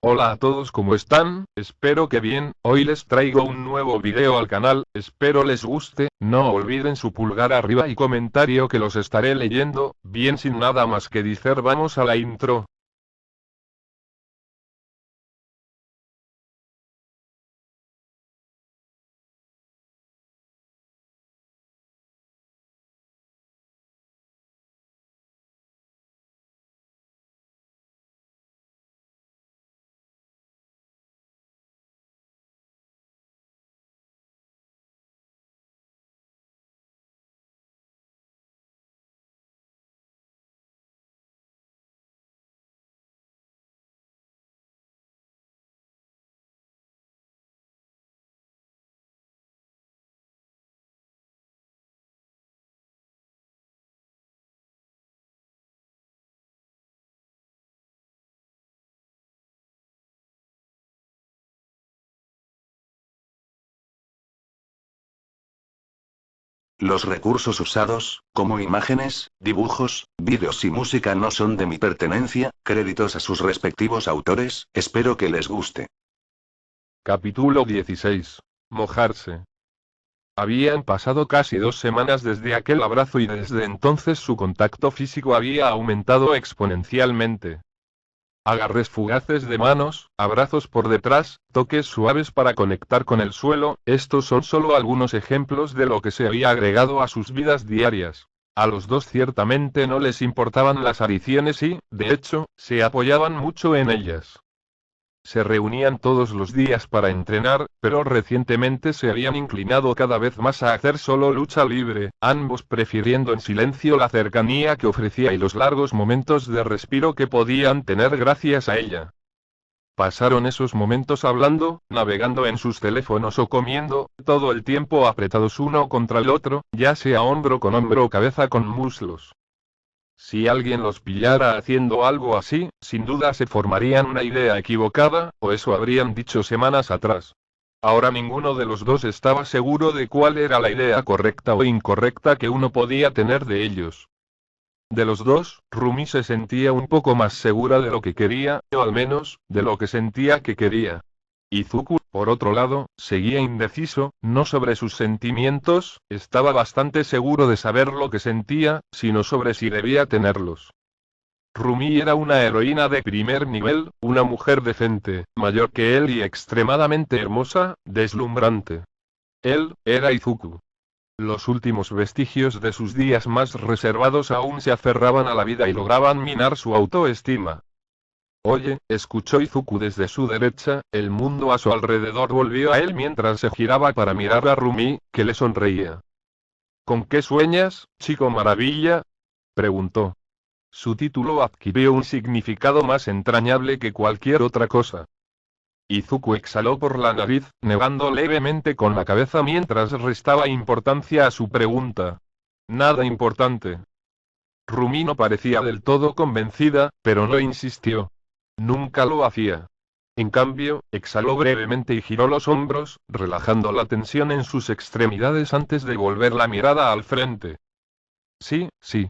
Hola a todos, ¿cómo están? Espero que bien. Hoy les traigo un nuevo video al canal, espero les guste. No olviden su pulgar arriba y comentario que los estaré leyendo. Bien, sin nada más que decir, vamos a la intro. Los recursos usados, como imágenes, dibujos, vídeos y música no son de mi pertenencia, créditos a sus respectivos autores, espero que les guste. Capítulo 16. Mojarse. Habían pasado casi 2 semanas desde aquel abrazo y desde entonces su contacto físico había aumentado exponencialmente. Agarres fugaces de manos, abrazos por detrás, toques suaves para conectar con el suelo, estos son solo algunos ejemplos de lo que se había agregado a sus vidas diarias. A los dos ciertamente no les importaban las adiciones y, de hecho, se apoyaban mucho en ellas. Se reunían todos los días para entrenar, pero recientemente se habían inclinado cada vez más a hacer solo lucha libre, ambos prefiriendo en silencio la cercanía que ofrecía y los largos momentos de respiro que podían tener gracias a ella. Pasaron esos momentos hablando, navegando en sus teléfonos o comiendo, todo el tiempo apretados uno contra el otro, ya sea hombro con hombro o cabeza con muslos. Si alguien los pillara haciendo algo así, sin duda se formarían una idea equivocada, o eso habrían dicho semanas atrás. Ahora ninguno de los dos estaba seguro de cuál era la idea correcta o incorrecta que uno podía tener de ellos. De los dos, Rumi se sentía un poco más segura de lo que quería, o al menos, de lo que sentía que quería. Izuku, por otro lado, seguía indeciso, no sobre sus sentimientos, estaba bastante seguro de saber lo que sentía, sino sobre si debía tenerlos. Rumi era una heroína de primer nivel, una mujer decente, mayor que él y extremadamente hermosa, deslumbrante. Él, era Izuku. Los últimos vestigios de sus días más reservados aún se aferraban a la vida y lograban minar su autoestima. Oye, escuchó Izuku desde su derecha, el mundo a su alrededor volvió a él mientras se giraba para mirar a Rumi, que le sonreía. ¿Con qué sueñas, chico maravilla? Preguntó. Su título adquirió un significado más entrañable que cualquier otra cosa. Izuku exhaló por la nariz, negando levemente con la cabeza mientras restaba importancia a su pregunta. Nada importante. Rumi no parecía del todo convencida, pero no insistió. Nunca lo hacía. En cambio, exhaló brevemente y giró los hombros, relajando la tensión en sus extremidades antes de volver la mirada al frente. Sí, sí.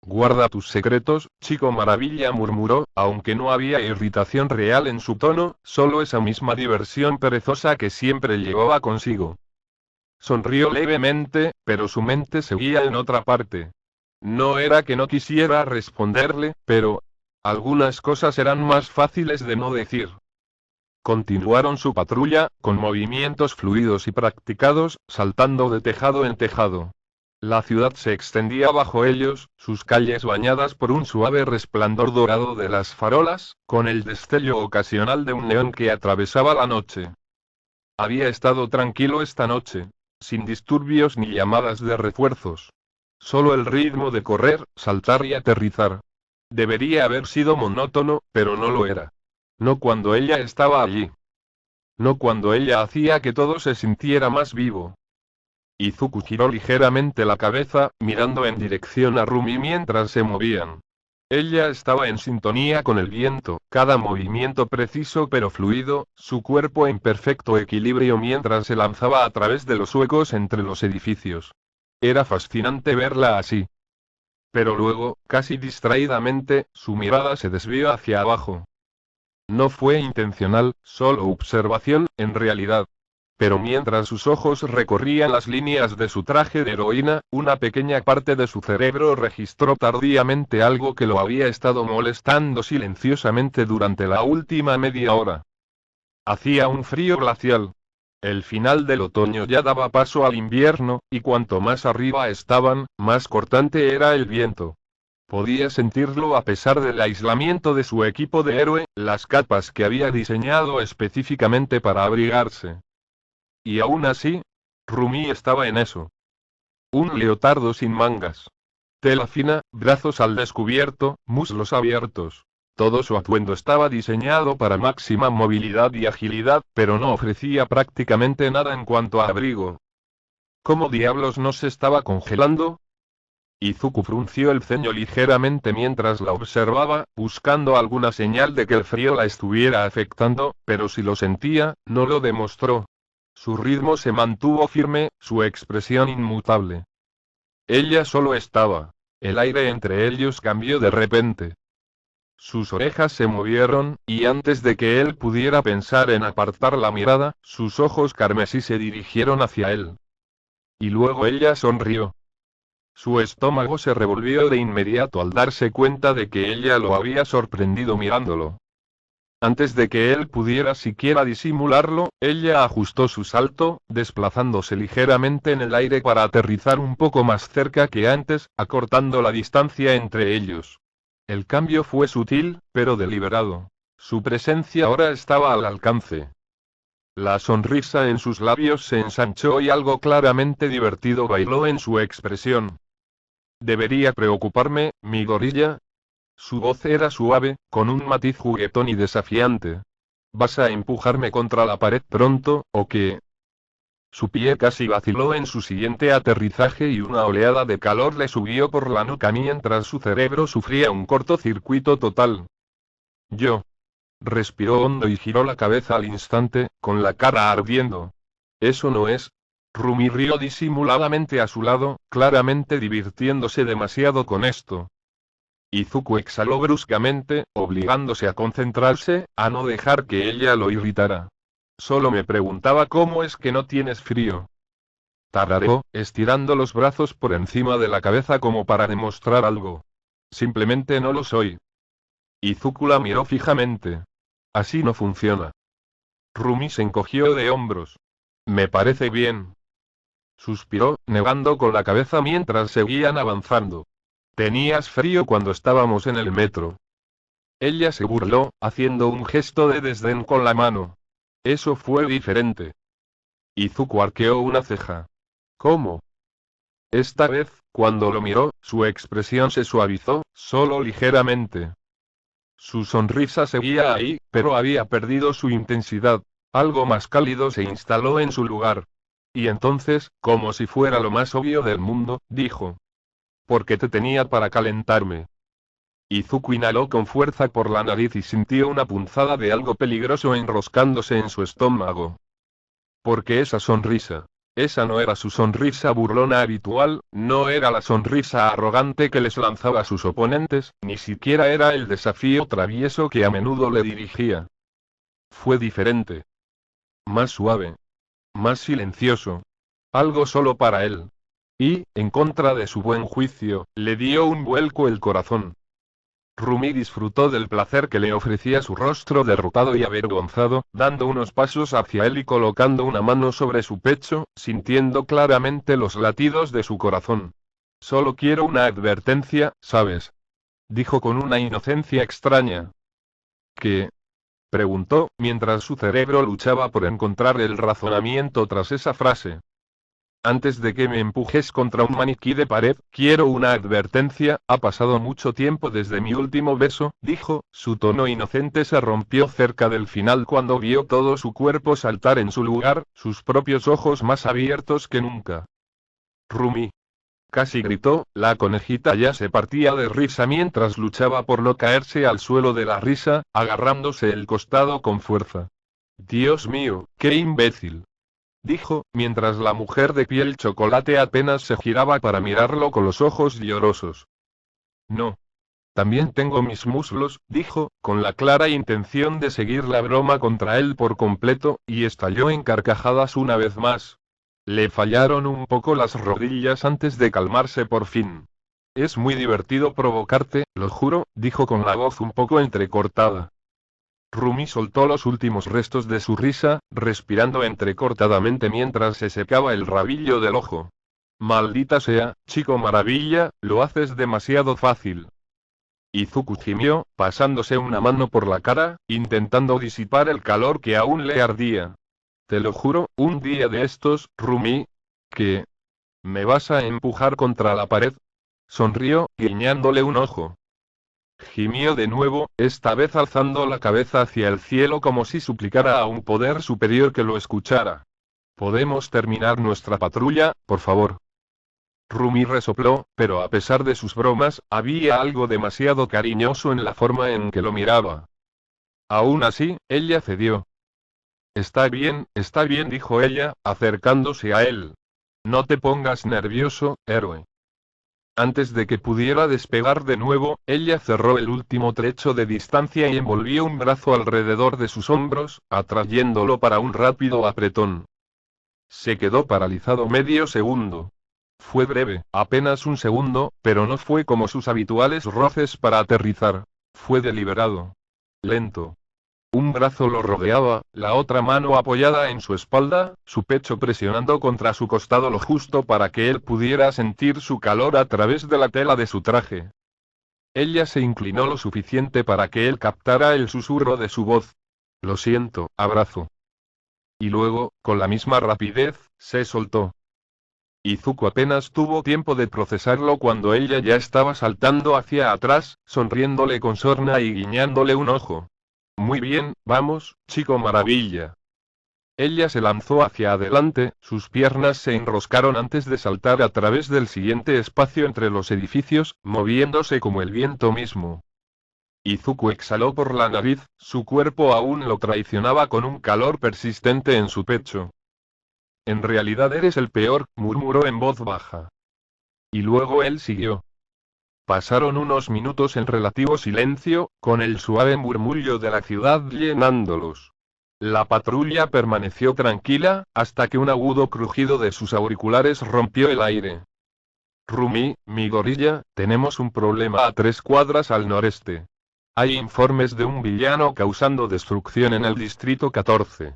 Guarda tus secretos, chico maravilla, murmuró, aunque no había irritación real en su tono, solo esa misma diversión perezosa que siempre llevaba consigo. Sonrió levemente, pero su mente seguía en otra parte. No era que no quisiera responderle, pero algunas cosas eran más fáciles de no decir. Continuaron su patrulla, con movimientos fluidos y practicados, saltando de tejado en tejado. La ciudad se extendía bajo ellos, sus calles bañadas por un suave resplandor dorado de las farolas, con el destello ocasional de un neón que atravesaba la noche. Había estado tranquilo esta noche, sin disturbios ni llamadas de refuerzos. Solo el ritmo de correr, saltar y aterrizar. Debería haber sido monótono, pero no lo era. No cuando ella estaba allí. No cuando ella hacía que todo se sintiera más vivo. Izuku giró ligeramente la cabeza, mirando en dirección a Rumi mientras se movían. Ella estaba en sintonía con el viento, cada movimiento preciso pero fluido, su cuerpo en perfecto equilibrio mientras se lanzaba a través de los huecos entre los edificios. Era fascinante verla así. Pero luego, casi distraídamente, su mirada se desvió hacia abajo. No fue intencional, solo observación, en realidad. Pero mientras sus ojos recorrían las líneas de su traje de heroína, una pequeña parte de su cerebro registró tardíamente algo que lo había estado molestando silenciosamente durante la última media hora. Hacía un frío glacial. El final del otoño ya daba paso al invierno, y cuanto más arriba estaban, más cortante era el viento. Podía sentirlo a pesar del aislamiento de su equipo de héroe, las capas que había diseñado específicamente para abrigarse. Y aún así, Rumi estaba en eso. Un leotardo sin mangas. Tela fina, brazos al descubierto, muslos abiertos. Todo su atuendo estaba diseñado para máxima movilidad y agilidad, pero no ofrecía prácticamente nada en cuanto a abrigo. ¿Cómo diablos no se estaba congelando? Izuku frunció el ceño ligeramente mientras la observaba, buscando alguna señal de que el frío la estuviera afectando, pero si lo sentía, no lo demostró. Su ritmo se mantuvo firme, su expresión inmutable. Ella solo estaba. El aire entre ellos cambió de repente. Sus orejas se movieron, y antes de que él pudiera pensar en apartar la mirada, sus ojos carmesí se dirigieron hacia él. Y luego ella sonrió. Su estómago se revolvió de inmediato al darse cuenta de que ella lo había sorprendido mirándolo. Antes de que él pudiera siquiera disimularlo, ella ajustó su salto, desplazándose ligeramente en el aire para aterrizar un poco más cerca que antes, acortando la distancia entre ellos. El cambio fue sutil, pero deliberado. Su presencia ahora estaba al alcance. La sonrisa en sus labios se ensanchó y algo claramente divertido bailó en su expresión. ¿Debería preocuparme, mi gorilla? Su voz era suave, con un matiz juguetón y desafiante. ¿Vas a empujarme contra la pared pronto, o qué? Su pie casi vaciló en su siguiente aterrizaje y una oleada de calor le subió por la nuca mientras su cerebro sufría un cortocircuito total. Yo. Respiró hondo y giró la cabeza al instante, con la cara ardiendo. Eso no es. Rumi rió disimuladamente a su lado, claramente divirtiéndose demasiado con esto. Izuku exhaló bruscamente, obligándose a concentrarse, a no dejar que ella lo irritara. Solo me preguntaba cómo es que no tienes frío. Tarareó, estirando los brazos por encima de la cabeza como para demostrar algo. Simplemente no lo soy. Izuku la miró fijamente. Así no funciona. Rumi se encogió de hombros. Me parece bien. Suspiró, negando con la cabeza mientras seguían avanzando. Tenías frío cuando estábamos en el metro. Ella se burló, haciendo un gesto de desdén con la mano. Eso fue diferente. Izuku arqueó una ceja. ¿Cómo? Esta vez, cuando lo miró, su expresión se suavizó, solo ligeramente. Su sonrisa seguía ahí, pero había perdido su intensidad. Algo más cálido se instaló en su lugar. Y entonces, como si fuera lo más obvio del mundo, dijo. Porque te tenía para calentarme. Izuku inhaló con fuerza por la nariz y sintió una punzada de algo peligroso enroscándose en su estómago. Porque esa sonrisa. Esa no era su sonrisa burlona habitual, no era la sonrisa arrogante que les lanzaba a sus oponentes, ni siquiera era el desafío travieso que a menudo le dirigía. Fue diferente. Más suave. Más silencioso. Algo solo para él. Y, en contra de su buen juicio, le dio un vuelco el corazón. Rumi disfrutó del placer que le ofrecía su rostro derrotado y avergonzado, dando unos pasos hacia él y colocando una mano sobre su pecho, sintiendo claramente los latidos de su corazón. Solo quiero una advertencia, ¿sabes? Dijo con una inocencia extraña. ¿Qué? Preguntó, mientras su cerebro luchaba por encontrar el razonamiento tras esa frase. Antes de que me empujes contra un maniquí de pared, quiero una advertencia, ha pasado mucho tiempo desde mi último beso, dijo, su tono inocente se rompió cerca del final cuando vio todo su cuerpo saltar en su lugar, sus propios ojos más abiertos que nunca. Rumi. Casi gritó, la conejita ya se partía de risa mientras luchaba por no caerse al suelo de la risa, agarrándose el costado con fuerza. Dios mío, qué imbécil. Dijo, mientras la mujer de piel chocolate apenas se giraba para mirarlo con los ojos llorosos. No. También tengo mis muslos, dijo, con la clara intención de seguir la broma contra él por completo, y estalló en carcajadas una vez más. Le fallaron un poco las rodillas antes de calmarse por fin. Es muy divertido provocarte, lo juro, dijo con la voz un poco entrecortada. Rumi soltó los últimos restos de su risa, respirando entrecortadamente mientras se secaba el rabillo del ojo. Maldita sea, chico maravilla, lo haces demasiado fácil. Izuku gimió, pasándose una mano por la cara, intentando disipar el calor que aún le ardía. Te lo juro, un día de estos, Rumi, que... ¿me vas a empujar contra la pared? Sonrió, guiñándole un ojo. Gimió de nuevo, esta vez alzando la cabeza hacia el cielo como si suplicara a un poder superior que lo escuchara. ¿Podemos terminar nuestra patrulla, por favor? Rumi resopló, pero a pesar de sus bromas, había algo demasiado cariñoso en la forma en que lo miraba. Aún así, ella cedió. Está bien, dijo ella, acercándose a él. No te pongas nervioso, héroe. Antes de que pudiera despegar de nuevo, ella cerró el último trecho de distancia y envolvió un brazo alrededor de sus hombros, atrayéndolo para un rápido apretón. Se quedó paralizado medio segundo. Fue breve, apenas un segundo, pero no fue como sus habituales roces para aterrizar. Fue deliberado. Lento. Un brazo lo rodeaba, la otra mano apoyada en su espalda, su pecho presionando contra su costado lo justo para que él pudiera sentir su calor a través de la tela de su traje. Ella se inclinó lo suficiente para que él captara el susurro de su voz. Lo siento, abrazo. Y luego, con la misma rapidez, se soltó. Izuku apenas tuvo tiempo de procesarlo cuando ella ya estaba saltando hacia atrás, sonriéndole con sorna y guiñándole un ojo. Muy bien, vamos, chico maravilla. Ella se lanzó hacia adelante, sus piernas se enroscaron antes de saltar a través del siguiente espacio entre los edificios, moviéndose como el viento mismo. Izuku exhaló por la nariz, su cuerpo aún lo traicionaba con un calor persistente en su pecho. En realidad eres el peor, murmuró en voz baja. Y luego él siguió. Pasaron unos minutos en relativo silencio, con el suave murmullo de la ciudad llenándolos. La patrulla permaneció tranquila, hasta que un agudo crujido de sus auriculares rompió el aire. Rumi, mi gorilla, tenemos un problema a 3 cuadras al noreste. Hay informes de un villano causando destrucción en el distrito 14.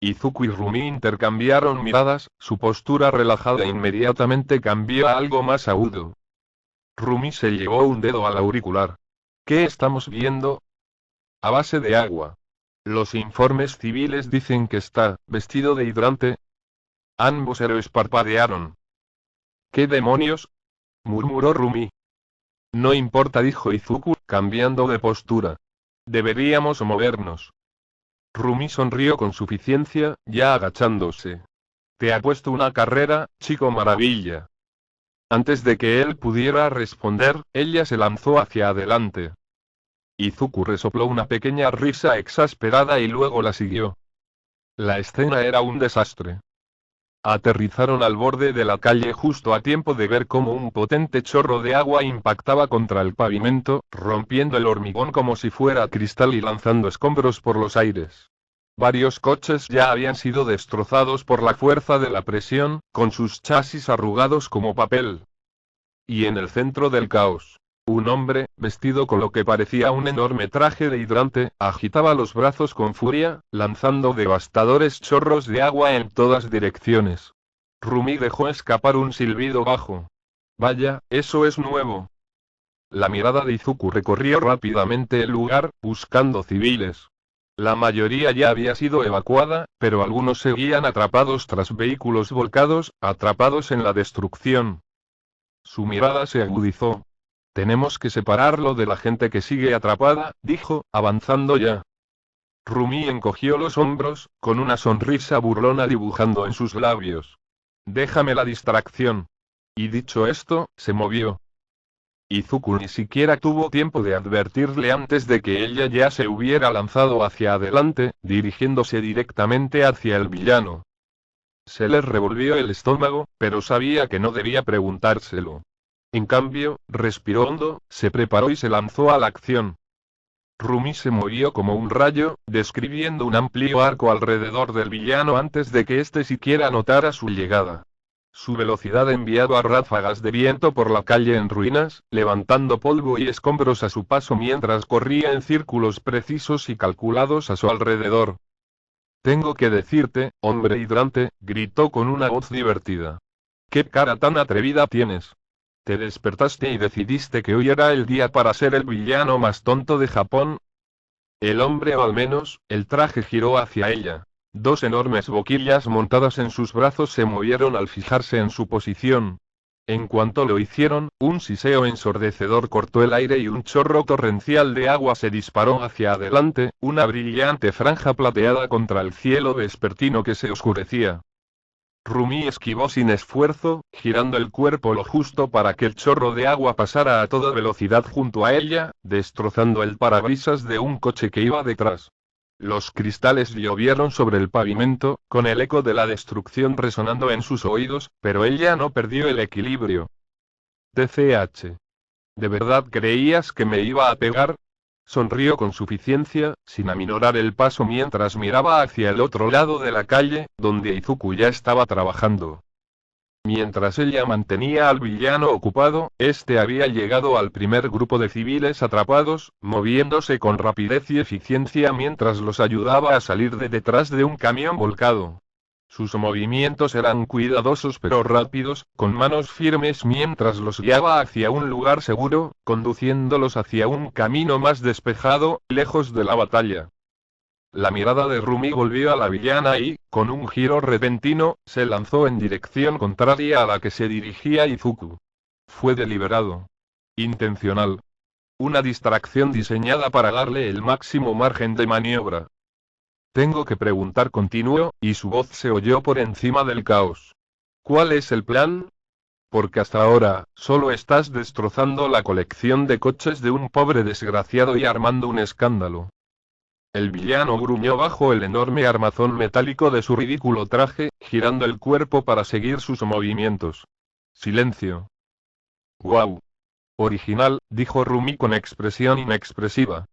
Izuku y Rumi intercambiaron miradas, su postura relajada inmediatamente cambió a algo más agudo. Rumi se llevó un dedo al auricular. ¿Qué estamos viendo? A base de agua. Los informes civiles dicen que está vestido de hidrante. Ambos héroes parpadearon. ¿Qué demonios? Murmuró Rumi. No importa, dijo Izuku, cambiando de postura. Deberíamos movernos. Rumi sonrió con suficiencia, ya agachándose. Te ha puesto una carrera, chico maravilla. Antes de que él pudiera responder, ella se lanzó hacia adelante. Izuku resopló una pequeña risa exasperada y luego la siguió. La escena era un desastre. Aterrizaron al borde de la calle justo a tiempo de ver cómo un potente chorro de agua impactaba contra el pavimento, rompiendo el hormigón como si fuera cristal y lanzando escombros por los aires. Varios coches ya habían sido destrozados por la fuerza de la presión, con sus chasis arrugados como papel. Y en el centro del caos, un hombre, vestido con lo que parecía un enorme traje de hidrante, agitaba los brazos con furia, lanzando devastadores chorros de agua en todas direcciones. Rumi dejó escapar un silbido bajo. Vaya, eso es nuevo. La mirada de Izuku recorrió rápidamente el lugar, buscando civiles. La mayoría ya había sido evacuada, pero algunos seguían atrapados tras vehículos volcados, atrapados en la destrucción. Su mirada se agudizó. Tenemos que separarlo de la gente que sigue atrapada, dijo, avanzando ya. Rumi encogió los hombros, con una sonrisa burlona dibujando en sus labios. Déjame la distracción. Y dicho esto, se movió. Izuku ni siquiera tuvo tiempo de advertirle antes de que ella ya se hubiera lanzado hacia adelante, dirigiéndose directamente hacia el villano. Se le revolvió el estómago, pero sabía que no debía preguntárselo. En cambio, respiró hondo, se preparó y se lanzó a la acción. Rumi se movió como un rayo, describiendo un amplio arco alrededor del villano antes de que éste siquiera notara su llegada. Su velocidad enviaba ráfagas de viento por la calle en ruinas, levantando polvo y escombros a su paso mientras corría en círculos precisos y calculados a su alrededor. Tengo que decirte, hombre hidrante, gritó con una voz divertida. ¿Qué cara tan atrevida tienes? Te despertaste y decidiste que hoy era el día para ser el villano más tonto de Japón. El hombre, o al menos, el traje, giró hacia ella. Dos enormes boquillas montadas en sus brazos se movieron al fijarse en su posición. En cuanto lo hicieron, un siseo ensordecedor cortó el aire y un chorro torrencial de agua se disparó hacia adelante, una brillante franja plateada contra el cielo vespertino que se oscurecía. Rumi esquivó sin esfuerzo, girando el cuerpo lo justo para que el chorro de agua pasara a toda velocidad junto a ella, destrozando el parabrisas de un coche que iba detrás. Los cristales llovieron sobre el pavimento, con el eco de la destrucción resonando en sus oídos, pero ella no perdió el equilibrio. TCH. ¿De verdad creías que me iba a pegar? Sonrió con suficiencia, sin aminorar el paso mientras miraba hacia el otro lado de la calle, donde Izuku ya estaba trabajando. Mientras ella mantenía al villano ocupado, este había llegado al primer grupo de civiles atrapados, moviéndose con rapidez y eficiencia mientras los ayudaba a salir de detrás de un camión volcado. Sus movimientos eran cuidadosos pero rápidos, con manos firmes mientras los guiaba hacia un lugar seguro, conduciéndolos hacia un camino más despejado, lejos de la batalla. La mirada de Rumi volvió a la villana y, con un giro repentino, se lanzó en dirección contraria a la que se dirigía Izuku. Fue deliberado. Intencional. Una distracción diseñada para darle el máximo margen de maniobra. Tengo que preguntar, continuó, y su voz se oyó por encima del caos. ¿Cuál es el plan? Porque hasta ahora, solo estás destrozando la colección de coches de un pobre desgraciado y armando un escándalo. El villano gruñó bajo el enorme armazón metálico de su ridículo traje, girando el cuerpo para seguir sus movimientos. Silencio. «Guau. Original», dijo Rumi con expresión inexpresiva.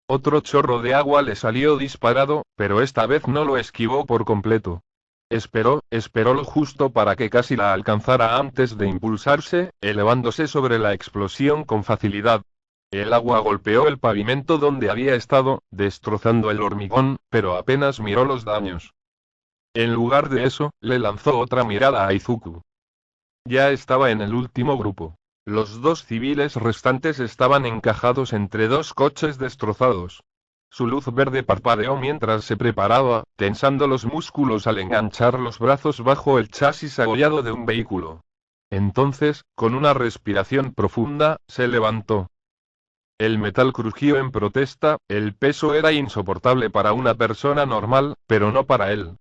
Otro chorro de agua le salió disparado, pero esta vez no lo esquivó por completo. Esperó lo justo para que casi la alcanzara antes de impulsarse, elevándose sobre la explosión con facilidad. El agua golpeó el pavimento donde había estado, destrozando el hormigón, pero apenas miró los daños. En lugar de eso, le lanzó otra mirada a Izuku. Ya estaba en el último grupo. Los dos civiles restantes estaban encajados entre dos coches destrozados. Su luz verde parpadeó mientras se preparaba, tensando los músculos al enganchar los brazos bajo el chasis abollado de un vehículo. Entonces, con una respiración profunda, se levantó. El metal crujió en protesta, el peso era insoportable para una persona normal, pero no para él.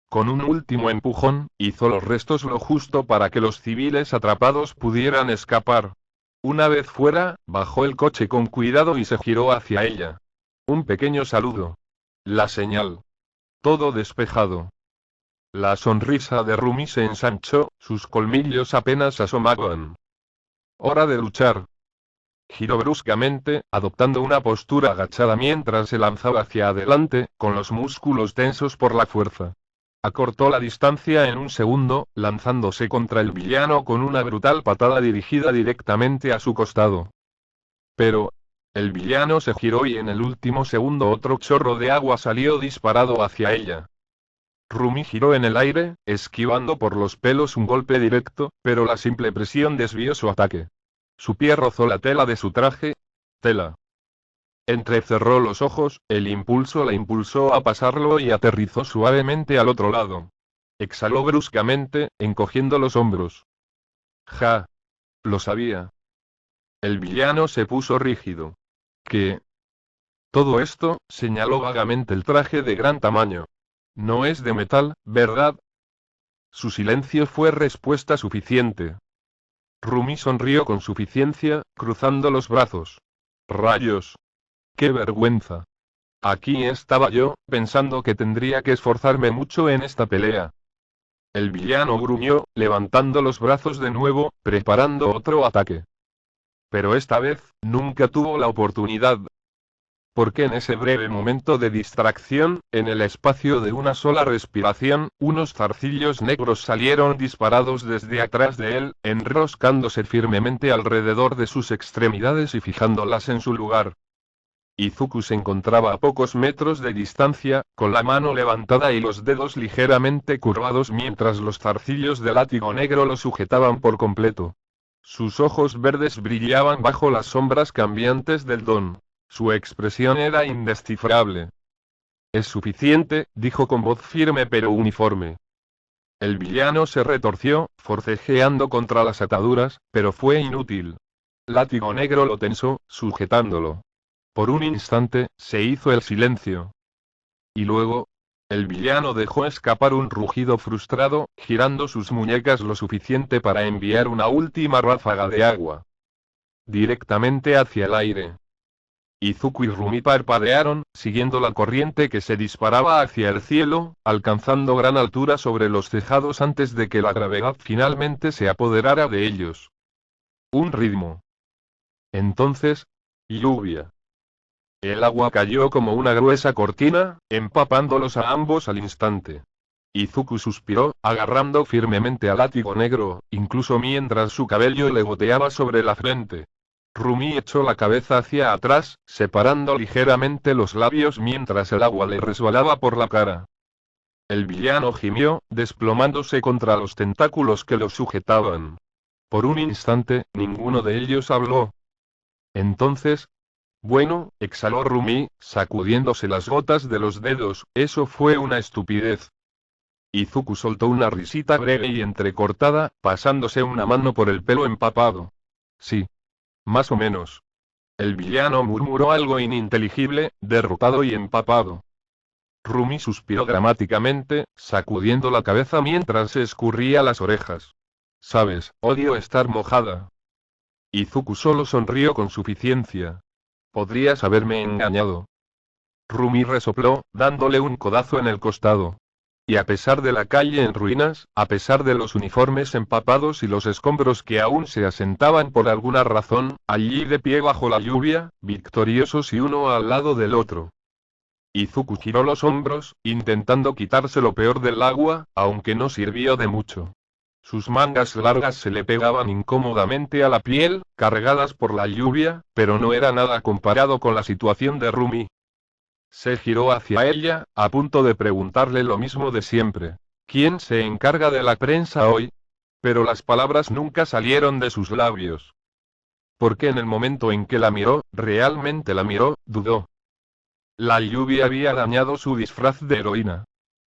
Con un último empujón, hizo los restos lo justo para que los civiles atrapados pudieran escapar. Una vez fuera, bajó el coche con cuidado y se giró hacia ella. Un pequeño saludo. La señal. Todo despejado. La sonrisa de Rumi se ensanchó, sus colmillos apenas asomaban. Hora de luchar. Giró bruscamente, adoptando una postura agachada mientras se lanzaba hacia adelante, con los músculos tensos por la fuerza. Acortó la distancia en un segundo, lanzándose contra el villano con una brutal patada dirigida directamente a su costado. Pero, el villano se giró y en el último segundo otro chorro de agua salió disparado hacia ella. Rumi giró en el aire, esquivando por los pelos un golpe directo, pero la simple presión desvió su ataque. Su pie rozó la tela de su traje. Tela. Entrecerró los ojos, el impulso la impulsó a pasarlo y aterrizó suavemente al otro lado. Exhaló bruscamente, encogiendo los hombros. Ja. Lo sabía. El villano se puso rígido. ¿Qué? Todo esto, señaló vagamente el traje de gran tamaño. No es de metal, ¿verdad? Su silencio fue respuesta suficiente. Rumi sonrió con suficiencia, cruzando los brazos. Rayos. ¡Qué vergüenza! Aquí estaba yo, pensando que tendría que esforzarme mucho en esta pelea. El villano gruñó, levantando los brazos de nuevo, preparando otro ataque. Pero esta vez, nunca tuvo la oportunidad. Porque en ese breve momento de distracción, en el espacio de una sola respiración, unos zarcillos negros salieron disparados desde atrás de él, enroscándose firmemente alrededor de sus extremidades y fijándolas en su lugar. Izuku se encontraba a pocos metros de distancia, con la mano levantada y los dedos ligeramente curvados mientras los zarcillos de látigo negro lo sujetaban por completo. Sus ojos verdes brillaban bajo las sombras cambiantes del don. Su expresión era indescifrable. Es suficiente, dijo con voz firme pero uniforme. El villano se retorció, forcejeando contra las ataduras, pero fue inútil. Látigo negro lo tensó, sujetándolo. Por un instante, se hizo el silencio. Y luego, el villano dejó escapar un rugido frustrado, girando sus muñecas lo suficiente para enviar una última ráfaga de agua. Directamente hacia el aire. Izuku y Rumi parpadearon, siguiendo la corriente que se disparaba hacia el cielo, alcanzando gran altura sobre los tejados antes de que la gravedad finalmente se apoderara de ellos. Un ritmo. Entonces, lluvia. El agua cayó como una gruesa cortina, empapándolos a ambos al instante. Izuku suspiró, agarrando firmemente al látigo negro, incluso mientras su cabello le goteaba sobre la frente. Rumi echó la cabeza hacia atrás, separando ligeramente los labios mientras el agua le resbalaba por la cara. El villano gimió, desplomándose contra los tentáculos que lo sujetaban. Por un instante, ninguno de ellos habló. Entonces, bueno, exhaló Rumi, sacudiéndose las gotas de los dedos, eso fue una estupidez. Izuku soltó una risita breve y entrecortada, pasándose una mano por el pelo empapado. Sí. Más o menos. El villano murmuró algo ininteligible, derrotado y empapado. Rumi suspiró dramáticamente, sacudiendo la cabeza mientras se escurría las orejas. Sabes, odio estar mojada. Izuku solo sonrió con suficiencia. Podrías haberme engañado. Rumi resopló, dándole un codazo en el costado. Y a pesar de la calle en ruinas, a pesar de los uniformes empapados y los escombros que aún se asentaban por alguna razón, allí de pie bajo la lluvia, victoriosos y uno al lado del otro. Izuku giró los hombros, intentando quitarse lo peor del agua, aunque no sirvió de mucho. Sus mangas largas se le pegaban incómodamente a la piel, cargadas por la lluvia, pero no era nada comparado con la situación de Rumi. Se giró hacia ella, a punto de preguntarle lo mismo de siempre. ¿Quién se encarga de la prensa hoy? Pero las palabras nunca salieron de sus labios. Porque en el momento en que la miró, realmente la miró, dudó. La lluvia había dañado su disfraz de heroína.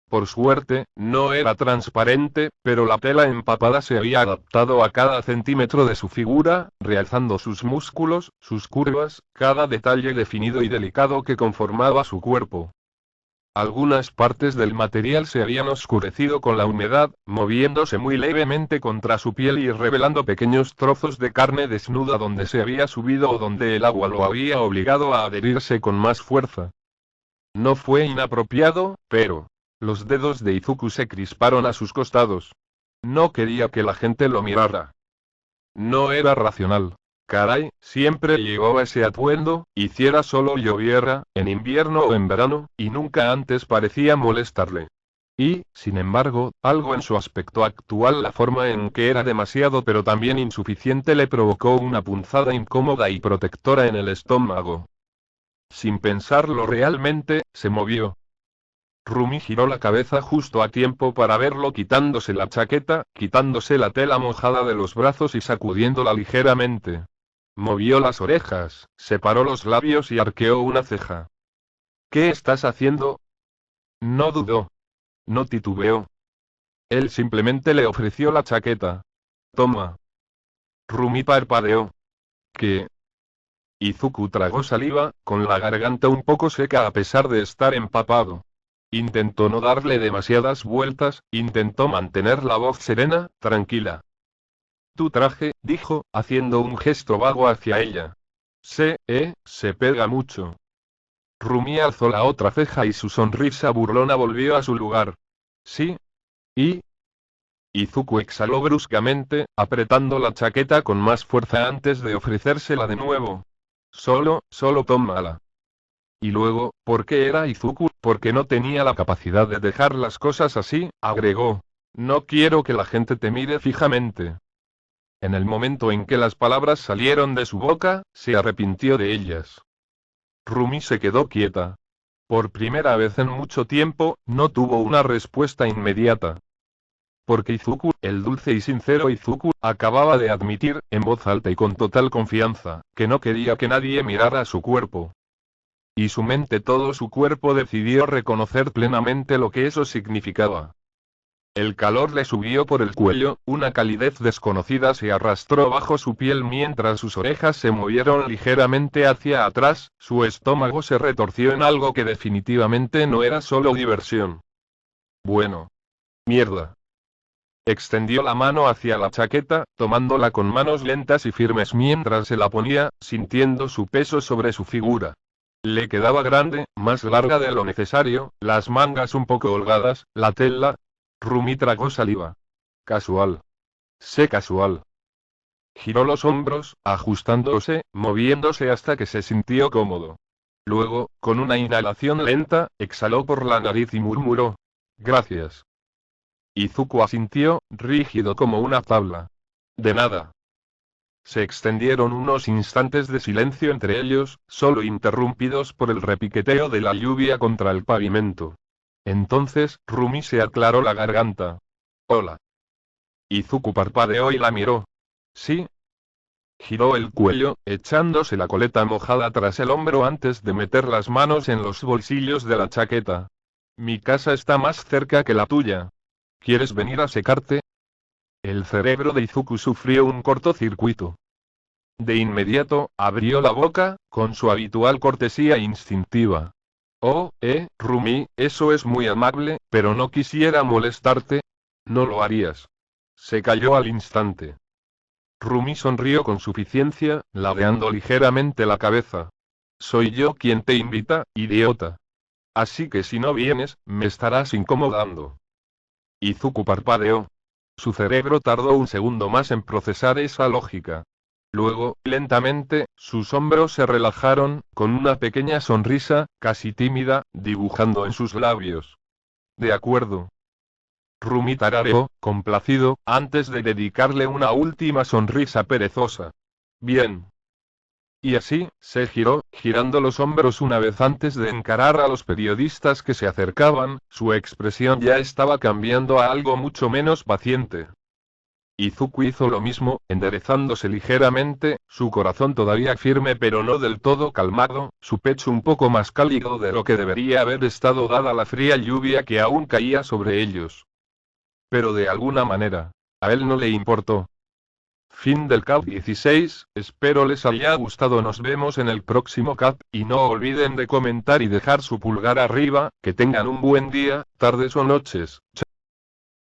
Por suerte, no era transparente, pero la tela empapada se había adaptado a cada centímetro de su figura, realzando sus músculos, sus curvas, cada detalle definido y delicado que conformaba su cuerpo. Algunas partes del material se habían oscurecido con la humedad, moviéndose muy levemente contra su piel y revelando pequeños trozos de carne desnuda donde se había subido o donde el agua lo había obligado a adherirse con más fuerza. No fue inapropiado, pero... Los dedos de Izuku se crisparon a sus costados. No quería que la gente lo mirara. No era racional. Caray, siempre llevaba ese atuendo, hiciera solo lloviera, en invierno o en verano, y nunca antes parecía molestarle. Y, sin embargo, algo en su aspecto actual, la forma en que era demasiado pero también insuficiente, le provocó una punzada incómoda y protectora en el estómago. Sin pensarlo realmente, se movió. Rumi giró la cabeza justo a tiempo para verlo quitándose la chaqueta, quitándose la tela mojada de los brazos y sacudiéndola ligeramente. Movió las orejas, separó los labios y arqueó una ceja. ¿Qué estás haciendo? No dudó. No titubeó. Él simplemente le ofreció la chaqueta. Toma. Rumi parpadeó. ¿Qué? Izuku tragó saliva, con la garganta un poco seca a pesar de estar empapado. Intentó no darle demasiadas vueltas, intentó mantener la voz serena, tranquila. Tu traje, dijo, haciendo un gesto vago hacia ella. Se pega mucho. Rumi alzó la otra ceja y su sonrisa burlona volvió a su lugar. Sí. ¿Y? Izuku exhaló bruscamente, apretando la chaqueta con más fuerza antes de ofrecérsela de nuevo. Solo tómala. Y luego, ¿por qué era Izuku? Porque no tenía la capacidad de dejar las cosas así, agregó. No quiero que la gente te mire fijamente. En el momento en que las palabras salieron de su boca, se arrepintió de ellas. Rumi se quedó quieta. Por primera vez en mucho tiempo, no tuvo una respuesta inmediata. Porque Izuku, el dulce y sincero Izuku, acababa de admitir, en voz alta y con total confianza, que no quería que nadie mirara su cuerpo. Y su mente, todo su cuerpo decidió reconocer plenamente lo que eso significaba. El calor le subió por el cuello, una calidez desconocida se arrastró bajo su piel mientras sus orejas se movieron ligeramente hacia atrás, su estómago se retorció en algo que definitivamente no era solo diversión. Bueno. Mierda. Extendió la mano hacia la chaqueta, tomándola con manos lentas y firmes mientras se la ponía, sintiendo su peso sobre su figura. Le quedaba grande, más larga de lo necesario, las mangas un poco holgadas, la tela. Rumi tragó saliva. Casual. Sé casual. Giró los hombros, ajustándose, moviéndose hasta que se sintió cómodo. Luego, con una inhalación lenta, exhaló por la nariz y murmuró. Gracias. Izuku asintió, rígido como una tabla. De nada. Se extendieron unos instantes de silencio entre ellos, solo interrumpidos por el repiqueteo de la lluvia contra el pavimento. Entonces, Rumi se aclaró la garganta. Hola. Izuku parpadeó y la miró. ¿Sí? Giró el cuello, echándose la coleta mojada tras el hombro antes de meter las manos en los bolsillos de la chaqueta. Mi casa está más cerca que la tuya. ¿Quieres venir a secarte? El cerebro de Izuku sufrió un cortocircuito. De inmediato, abrió la boca, con su habitual cortesía instintiva. Oh, Rumi, eso es muy amable, pero no quisiera molestarte. No lo harías. Se calló al instante. Rumi sonrió con suficiencia, ladeando ligeramente la cabeza. Soy yo quien te invita, idiota. Así que si no vienes, me estarás incomodando. Izuku parpadeó. Su cerebro tardó un segundo más en procesar esa lógica. Luego, lentamente, sus hombros se relajaron, con una pequeña sonrisa, casi tímida, dibujando en sus labios. De acuerdo. Rumi tarareó, complacido, antes de dedicarle una última sonrisa perezosa. Bien. Y así, se giró, girando los hombros una vez antes de encarar a los periodistas que se acercaban, su expresión ya estaba cambiando a algo mucho menos paciente. Izuku hizo lo mismo, enderezándose ligeramente, su corazón todavía firme pero no del todo calmado, su pecho un poco más cálido de lo que debería haber estado dada la fría lluvia que aún caía sobre ellos. Pero de alguna manera, a él no le importó. Fin del Cap 16, espero les haya gustado, nos vemos en el próximo Cap, y no olviden de comentar y dejar su pulgar arriba, que tengan un buen día, tardes o noches.